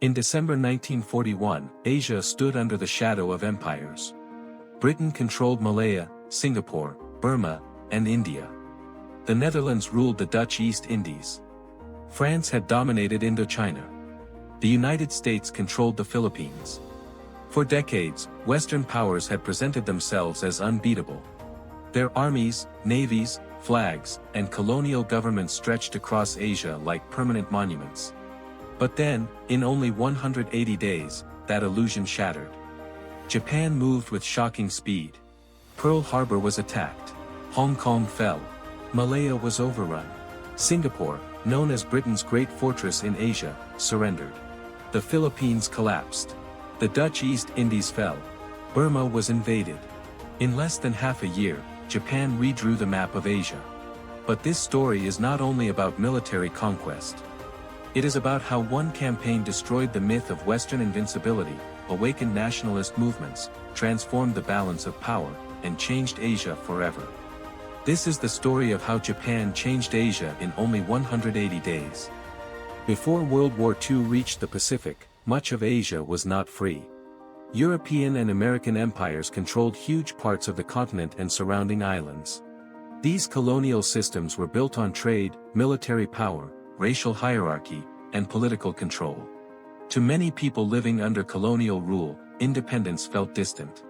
In December 1941, Asia stood under the shadow of empires. Britain controlled Malaya, Singapore, Burma, and India. The Netherlands ruled the Dutch East Indies. France had dominated Indochina. The United States controlled the Philippines. For decades, Western powers had presented themselves as unbeatable. Their armies, navies, flags, and colonial governments stretched across Asia like permanent monuments. But then, in only 180 days, that illusion shattered. Japan moved with shocking speed. Pearl Harbor was attacked. Hong Kong fell. Malaya was overrun. Singapore, known as Britain's great fortress in Asia, surrendered. The Philippines collapsed. The Dutch East Indies fell. Burma was invaded. In less than half a year, Japan redrew the map of Asia. But this story is not only about military conquest. It is about how one campaign destroyed the myth of Western invincibility, awakened nationalist movements, transformed the balance of power, and changed Asia forever. This is the story of how Japan changed Asia in only 180 days. Before World War II reached the Pacific, much of Asia was not free. European and American empires controlled huge parts of the continent and surrounding islands. These colonial systems were built on trade, military power, racial hierarchy, and political control. To many people living under colonial rule, independence felt distant.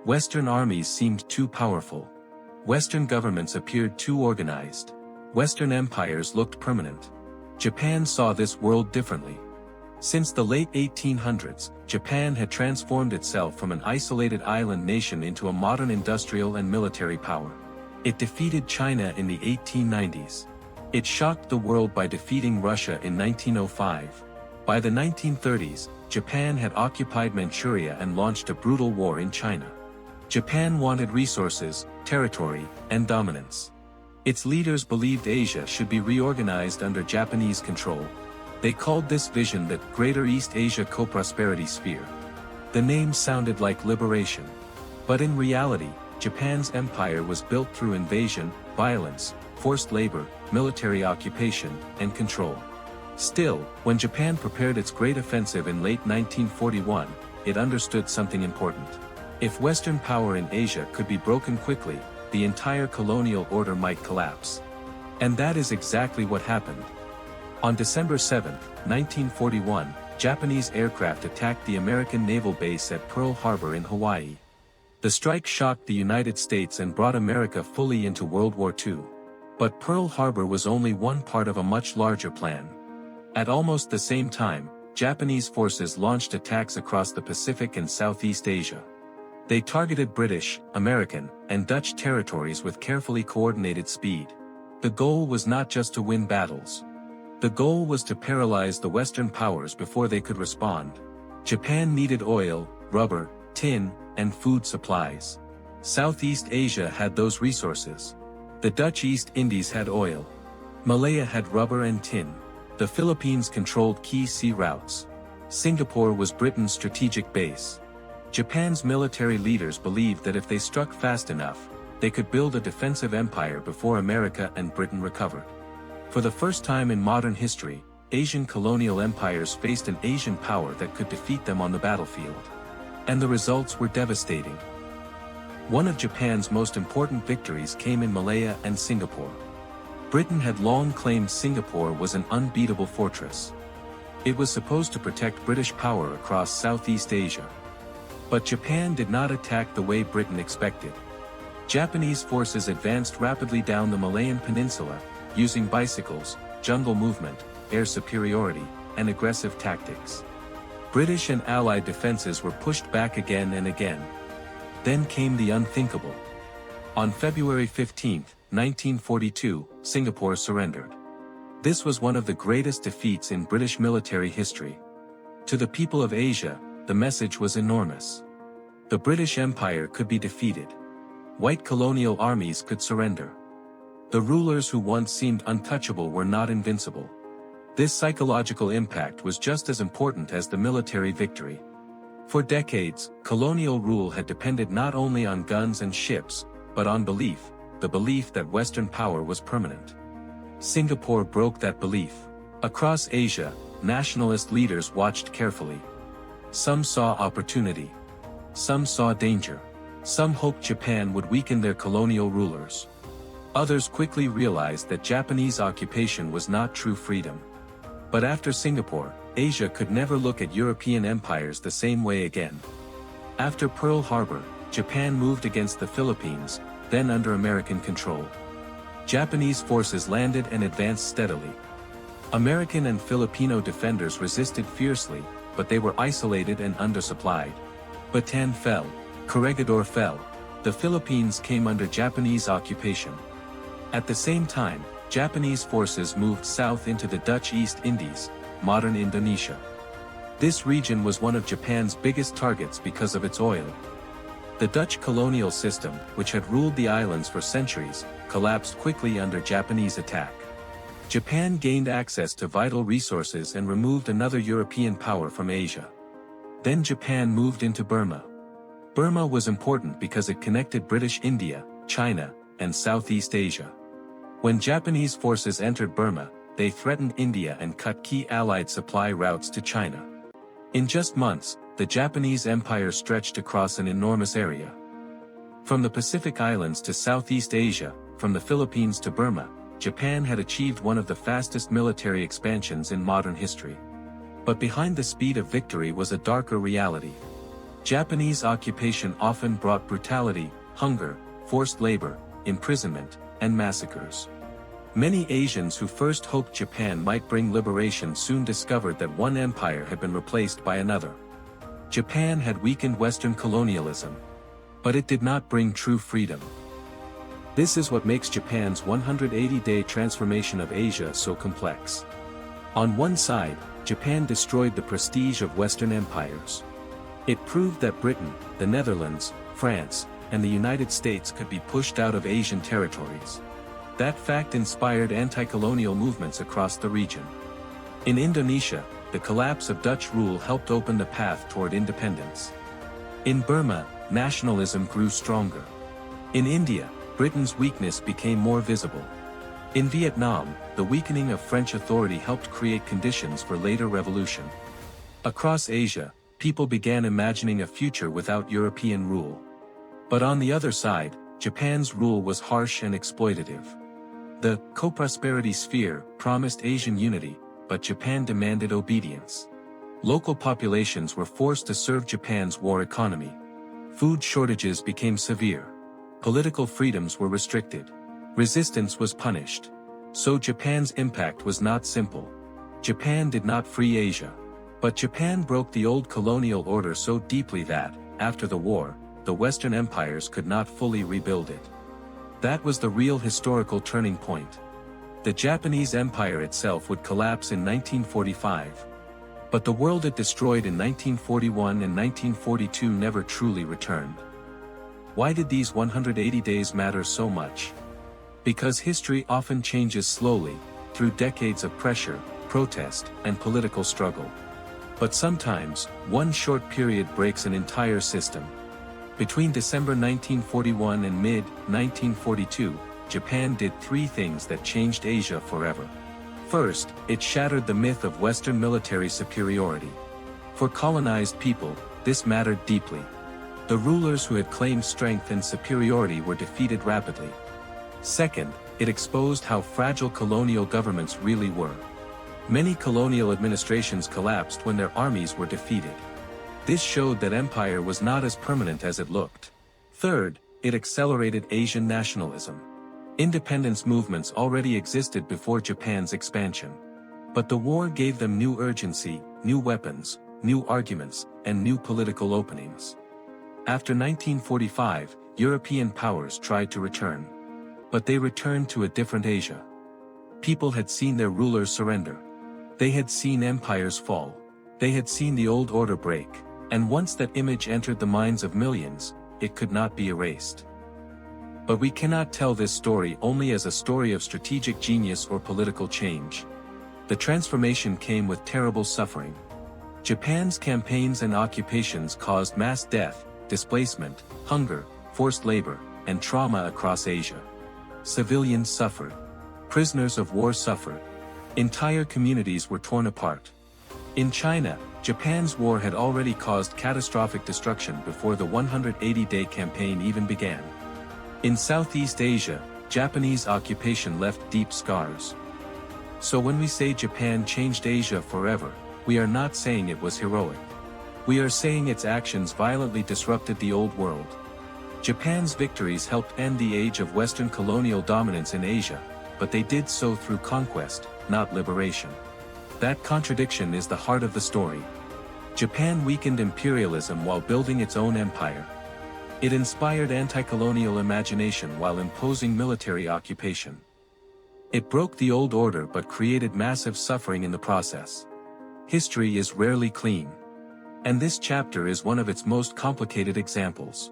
Western armies seemed too powerful. Western governments appeared too organized. Western empires looked permanent. Japan saw this world differently. Since the late 1800s, Japan had transformed itself from an isolated island nation into a modern industrial and military power. It defeated China in the 1890s. It shocked the world by defeating Russia in 1905. By the 1930s, Japan had occupied Manchuria and launched a brutal war in China. Japan wanted resources, territory, and dominance. Its leaders believed Asia should be reorganized under Japanese control. They called this vision the Greater East Asia Co-Prosperity Sphere. The name sounded like liberation. But in reality, Japan's empire was built through invasion, violence, forced labor, military occupation, and control. Still, when Japan prepared its great offensive in late 1941, it understood something important. If Western power in Asia could be broken quickly, the entire colonial order might collapse. And that is exactly what happened. On December 7, 1941, Japanese aircraft attacked the American naval base at Pearl Harbor in Hawaii. The strike shocked the United States and brought America fully into World War II. But Pearl Harbor was only one part of a much larger plan. At almost the same time, Japanese forces launched attacks across the Pacific and Southeast Asia. They targeted British, American, and Dutch territories with carefully coordinated speed. The goal was not just to win battles. The goal was to paralyze the Western powers before they could respond. Japan needed oil, rubber, tin, and food supplies. Southeast Asia had those resources. The Dutch East Indies had oil. Malaya had rubber and tin. The Philippines controlled key sea routes. Singapore was Britain's strategic base. Japan's military leaders believed that if they struck fast enough, they could build a defensive empire before America and Britain recovered. For the first time in modern history, Asian colonial empires faced an Asian power that could defeat them on the battlefield. And the results were devastating. One of Japan's most important victories came in Malaya and Singapore. Britain had long claimed Singapore was an unbeatable fortress. It was supposed to protect British power across Southeast Asia. But Japan did not attack the way Britain expected. Japanese forces advanced rapidly down the Malayan Peninsula, using bicycles, jungle movement, air superiority, and aggressive tactics. British and Allied defenses were pushed back again and again. Then came the unthinkable. On February 15, 1942, Singapore surrendered. This was one of the greatest defeats in British military history. To the people of Asia, the message was enormous. The British Empire could be defeated. White colonial armies could surrender. The rulers who once seemed untouchable were not invincible. This psychological impact was just as important as the military victory. For decades, colonial rule had depended not only on guns and ships, but on belief, the belief that Western power was permanent. Singapore broke that belief. Across Asia, nationalist leaders watched carefully. Some saw opportunity. Some saw danger. Some hoped Japan would weaken their colonial rulers. Others quickly realized that Japanese occupation was not true freedom. But after Singapore, Asia could never look at European empires the same way again. After Pearl Harbor, Japan moved against the Philippines, then under American control. Japanese forces landed and advanced steadily. American and Filipino defenders resisted fiercely, but they were isolated and undersupplied. Bataan fell. Corregidor fell. The Philippines came under Japanese occupation. At the same time, Japanese forces moved south into the Dutch East Indies, modern Indonesia. This region was one of Japan's biggest targets because of its oil. The Dutch colonial system, which had ruled the islands for centuries, collapsed quickly under Japanese attack. Japan gained access to vital resources and removed another European power from Asia. Then Japan moved into Burma. Burma was important because it connected British India, China, and Southeast Asia. When Japanese forces entered Burma, they threatened India and cut key Allied supply routes to China. In just months, the Japanese empire stretched across an enormous area. From the Pacific Islands to Southeast Asia, from the Philippines to Burma, Japan had achieved one of the fastest military expansions in modern history. But behind the speed of victory was a darker reality. Japanese occupation often brought brutality, hunger, forced labor, imprisonment, and massacres. Many Asians who first hoped Japan might bring liberation soon discovered that one empire had been replaced by another. Japan had weakened Western colonialism. But it did not bring true freedom. This is what makes Japan's 180-day transformation of Asia so complex. On one side, Japan destroyed the prestige of Western empires. It proved that Britain, the Netherlands, France, and the United States could be pushed out of Asian territories. That fact inspired anti-colonial movements across the region. In Indonesia, the collapse of Dutch rule helped open the path toward independence. In Burma, nationalism grew stronger. In India, Britain's weakness became more visible. In Vietnam, the weakening of French authority helped create conditions for later revolution. Across Asia, people began imagining a future without European rule. But on the other side, Japan's rule was harsh and exploitative. The co-prosperity sphere promised Asian unity, but Japan demanded obedience. Local populations were forced to serve Japan's war economy. Food shortages became severe. Political freedoms were restricted. Resistance was punished. So Japan's impact was not simple. Japan did not free Asia. But Japan broke the old colonial order so deeply that, after the war, the Western empires could not fully rebuild it. That was the real historical turning point. The Japanese Empire itself would collapse in 1945. But the world it destroyed in 1941 and 1942 never truly returned. Why did these 180 days matter so much? Because history often changes slowly, through decades of pressure, protest, and political struggle. But sometimes, one short period breaks an entire system. Between December 1941 and mid-1942, Japan did three things that changed Asia forever. First, it shattered the myth of Western military superiority. For colonized people, this mattered deeply. The rulers who had claimed strength and superiority were defeated rapidly. Second, it exposed how fragile colonial governments really were. Many colonial administrations collapsed when their armies were defeated. This showed that empire was not as permanent as it looked. Third, it accelerated Asian nationalism. Independence movements already existed before Japan's expansion. But the war gave them new urgency, new weapons, new arguments, and new political openings. After 1945, European powers tried to return. But they returned to a different Asia. People had seen their rulers surrender. They had seen empires fall. They had seen the old order break. And once that image entered the minds of millions, it could not be erased. But we cannot tell this story only as a story of strategic genius or political change. The transformation came with terrible suffering. Japan's campaigns and occupations caused mass death, displacement, hunger, forced labor, and trauma across Asia. Civilians suffered. Prisoners of war suffered. Entire communities were torn apart. In China, Japan's war had already caused catastrophic destruction before the 180-day campaign even began. In Southeast Asia, Japanese occupation left deep scars. So when we say Japan changed Asia forever, we are not saying it was heroic. We are saying its actions violently disrupted the old world. Japan's victories helped end the age of Western colonial dominance in Asia, but they did so through conquest, not liberation. That contradiction is the heart of the story. Japan weakened imperialism while building its own empire. It inspired anti-colonial imagination while imposing military occupation. It broke the old order but created massive suffering in the process. History is rarely clean. And this chapter is one of its most complicated examples.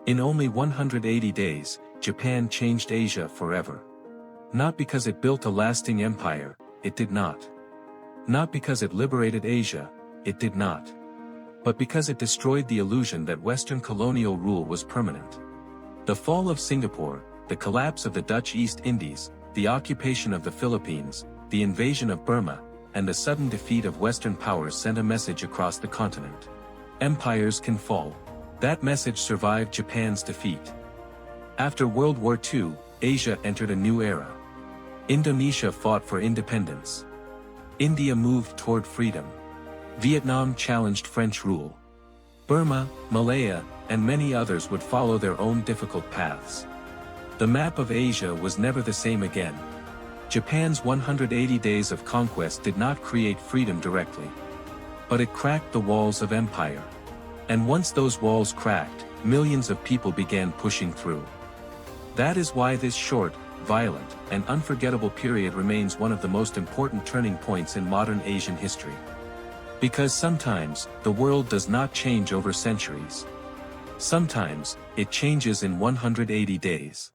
In only 180 days, Japan changed Asia forever. Not because it built a lasting empire, it did not. Not because it liberated Asia, it did not. But because it destroyed the illusion that Western colonial rule was permanent. The fall of Singapore, the collapse of the Dutch East Indies, the occupation of the Philippines, the invasion of Burma, and the sudden defeat of Western powers sent a message across the continent. Empires can fall. That message survived Japan's defeat. After World War II, Asia entered a new era. Indonesia fought for independence. India moved toward freedom. Vietnam challenged French rule. Burma, Malaya, and many others would follow their own difficult paths. The map of Asia was never the same again. Japan's 180 days of conquest did not create freedom directly. But it cracked the walls of empire. And once those walls cracked, millions of people began pushing through. That is why this short, violent, and unforgettable period remains one of the most important turning points in modern Asian history. Because sometimes, the world does not change over centuries. Sometimes, it changes in 180 days.